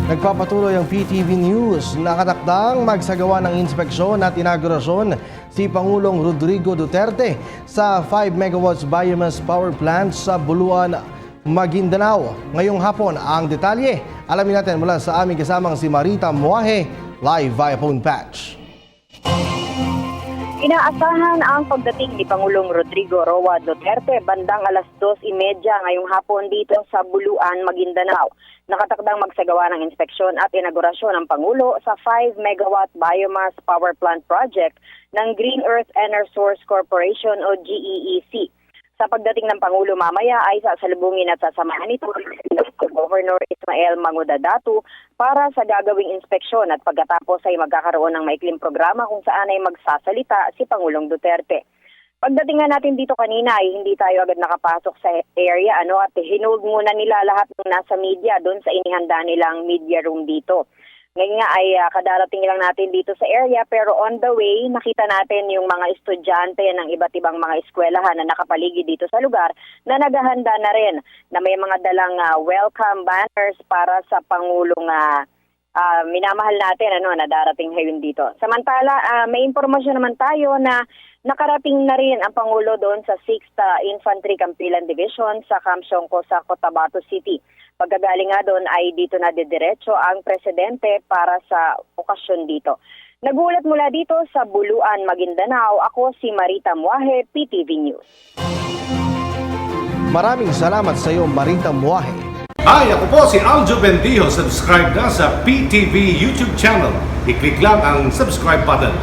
Nagpapatuloy ang PTV News. Nakatakdang magsagawa ng inspeksyon at inaugurasyon si Pangulong Rodrigo Duterte sa 5 megawatts biomass power plant sa Buluan, Maguindanao. Ngayong hapon ang detalye. Alamin natin mula sa aming kasamang si Marita Muahe, live via phone patch. Inaasahan ang pagdating ni Pangulong Rodrigo Roa Duterte bandang alas 2:30 ngayong hapon dito sa Buluan, Maguindanao. Nakatakdang magsagawa ng inspeksyon at inaugurasyon ng Pangulo sa 5 megawatt biomass power plant project ng Green Earth Enersource Corporation o GEEC. Sa pagdating ng Pangulo mamaya ay sasalubungin at sasamahan ito si Governor Ismael Mangudadatu para sa gagawing inspeksyon at pagkatapos ay magkakaroon ng maikling programa kung saan ay magsasalita si Pangulong Duterte. Pagdating nga natin dito kanina ay hindi tayo agad nakapasok sa area at hinold muna nila lahat ng nasa media doon sa inihanda nilang media room dito. Ngayon nga ay kadarating lang natin dito sa area pero on the way nakita natin yung mga estudyante ng iba't ibang mga eskwelahan na nakapaligid dito sa lugar na naghahanda na rin na may mga dalang welcome banners para sa Pangulong minamahal natin na darating ngayon dito. Samantala, may impormasyon naman tayo na nakarating na rin ang Pangulo doon sa 6th Infantry Campilan Division sa Camp Siongco sa Cotabato City. Pagkagaling nga doon ay dito na didiretso ang presidente para sa okasyon dito. Nagulat mula dito sa Buluan, Maguindanao, ako si Marita Muahe, PTV News. Maraming salamat sa iyo, Marita Muahe. Hi, ako po si Aljo Bendijo. Subscribe na sa PTV YouTube channel. I-click lang ang subscribe button.